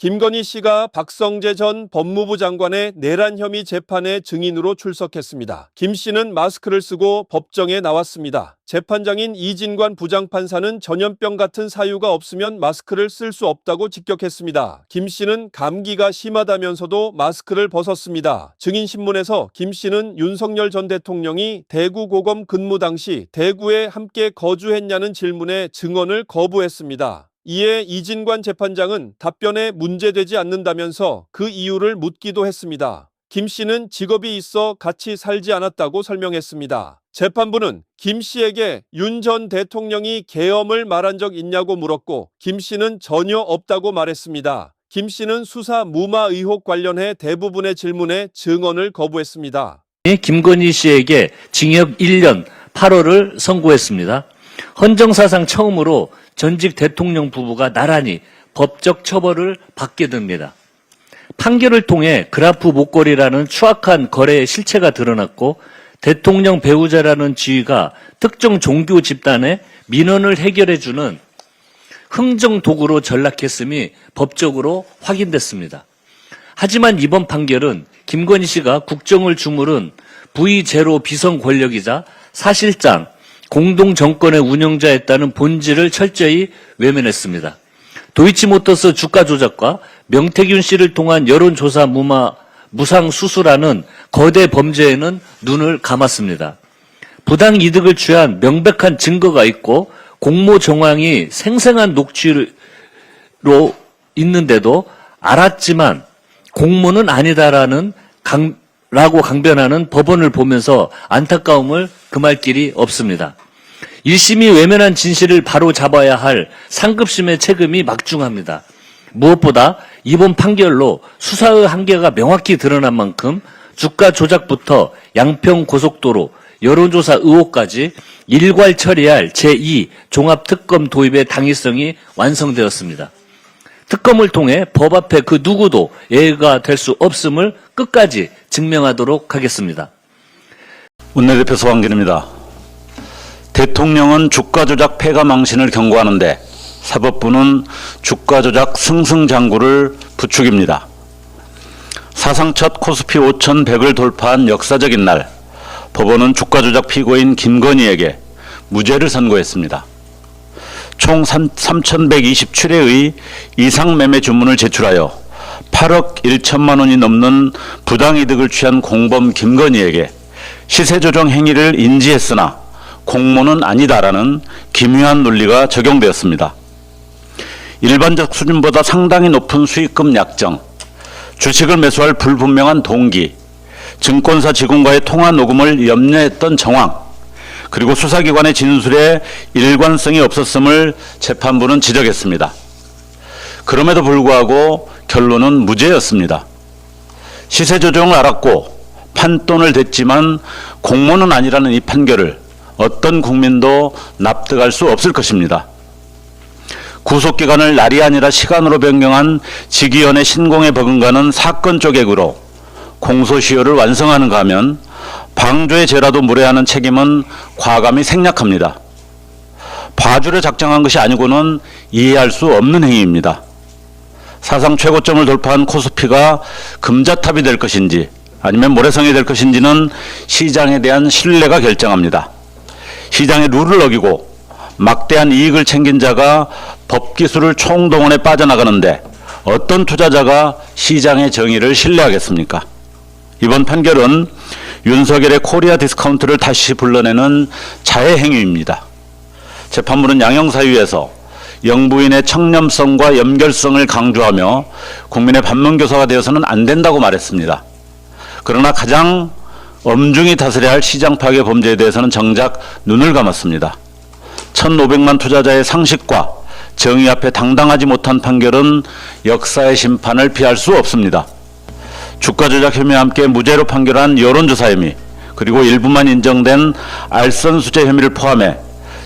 김건희 씨가 박성재 전 법무부 장관의 내란 혐의 재판에 증인으로 출석했습니다. 김 씨는 마스크를 쓰고 법정에 나왔습니다. 재판장인 이진관 부장판사는 전염병 같은 사유가 없으면 마스크를 쓸 수 없다고 직격했습니다. 김 씨는 감기가 심하다면서도 마스크를 벗었습니다. 증인신문에서 김 씨는 윤석열 전 대통령이 대구고검 근무 당시 대구에 함께 거주했냐는 질문에 증언을 거부했습니다. 이에 이진관 재판장은 답변에 문제되지 않는다면서 그 이유를 묻기도 했습니다. 김 씨는 직업이 있어 같이 살지 않았다고 설명했습니다. 재판부는 김 씨에게 윤 전 대통령이 계엄을 말한 적 있냐고 물었고 김 씨는 전혀 없다고 말했습니다. 김 씨는 수사 무마 의혹 관련해 대부분의 질문에 증언을 거부했습니다. 김건희 씨에게 징역 1년 8월을 선고했습니다. 헌정사상 처음으로 전직 대통령 부부가 나란히 법적 처벌을 받게 됩니다. 판결을 통해 그라프 목걸이라는 추악한 거래의 실체가 드러났고 대통령 배우자라는 지위가 특정 종교 집단의 민원을 해결해주는 흥정 도구로 전락했음이 법적으로 확인됐습니다. 하지만 이번 판결은 김건희 씨가 국정을 주무른 V0 비선 권력이자 사실상 공동정권의 운영자였다는 본질을 철저히 외면했습니다. 도이치모터스 주가 조작과 명태균 씨를 통한 여론조사 무상 수수라는 거대 범죄에는 눈을 감았습니다. 부당 이득을 취한 명백한 증거가 있고 공모 정황이 생생한 녹취로 있는데도 알았지만 공모는 아니다라고 강변하는 법원을 보면서 안타까움을 금할 길이 없습니다. 1심이 외면한 진실을 바로 잡아야 할 상급심의 책임이 막중합니다. 무엇보다 이번 판결로 수사의 한계가 명확히 드러난 만큼 주가 조작부터 양평고속도로, 여론조사 의혹까지 일괄 처리할 제2 종합특검 도입의 당위성이 완성되었습니다. 특검을 통해 법 앞에 그 누구도 예외가 될 수 없음을 끝까지 증명하도록 하겠습니다. 원내대표 소환길입니다. 대통령은 주가 조작 폐가 망신을 경고하는데 사법부는 주가 조작 승승장구를 부추깁니다. 사상 첫 코스피 5,100을 돌파한 역사적인 날, 법원은 주가 조작 피고인 김건희에게 무죄를 선고했습니다. 총 3,127회의 이상매매 주문을 제출하여 8억 1천만 원이 넘는 부당이득을 취한 공범 김건희에게 시세조정 행위를 인지했으나 공모는 아니다라는 기묘한 논리가 적용되었습니다. 일반적 수준보다 상당히 높은 수익금 약정, 주식을 매수할 불분명한 동기, 증권사 직원과의 통화 녹음을 염려했던 정황, 그리고 수사기관의 진술에 일관성이 없었음을 재판부는 지적했습니다. 그럼에도 불구하고 결론은 무죄였습니다. 시세조정을 알았고 판돈을 댔지만 공모는 아니라는 이 판결을 어떤 국민도 납득할 수 없을 것입니다. 구속기간을 날이 아니라 시간으로 변경한 직위원회 신공에 버금가는 사건 쪼개기로 공소시효를 완성하는가 하면 방조의 죄라도 물어야하는 책임은 과감히 생략합니다. 봐주려 작정한 것이 아니고는 이해할 수 없는 행위입니다. 사상 최고점을 돌파한 코스피가 금자탑이 될 것인지 아니면 모래성이 될 것인지는 시장에 대한 신뢰가 결정합니다. 시장의 룰을 어기고 막대한 이익을 챙긴 자가 법기술을 총동원해 빠져나가는데 어떤 투자자가 시장의 정의를 신뢰하겠습니까? 이번 판결은 윤석열의 코리아 디스카운트를 다시 불러내는 자해 행위입니다. 재판부는 양형사유에서 영부인의 청렴성과 연결성을 강조하며 국민의 반문교사가 되어서는 안 된다고 말했습니다. 그러나 가장 엄중히 다스려야 할 시장 파괴 범죄에 대해서는 정작 눈을 감았습니다. 1,500만 투자자의 상식과 정의 앞에 당당하지 못한 판결은 역사의 심판을 피할 수 없습니다. 주가 조작 혐의와 함께 무죄로 판결한 여론조사 혐의, 그리고 일부만 인정된 알선수재 혐의를 포함해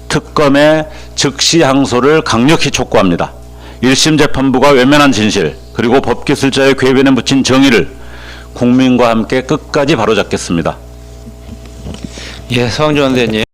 특검의 즉시 항소를 강력히 촉구합니다. 1심 재판부가 외면한 진실, 그리고 법기술자의 궤변에 묻힌 정의를 국민과 함께 끝까지 바로잡겠습니다. 예, 서항준 원대님.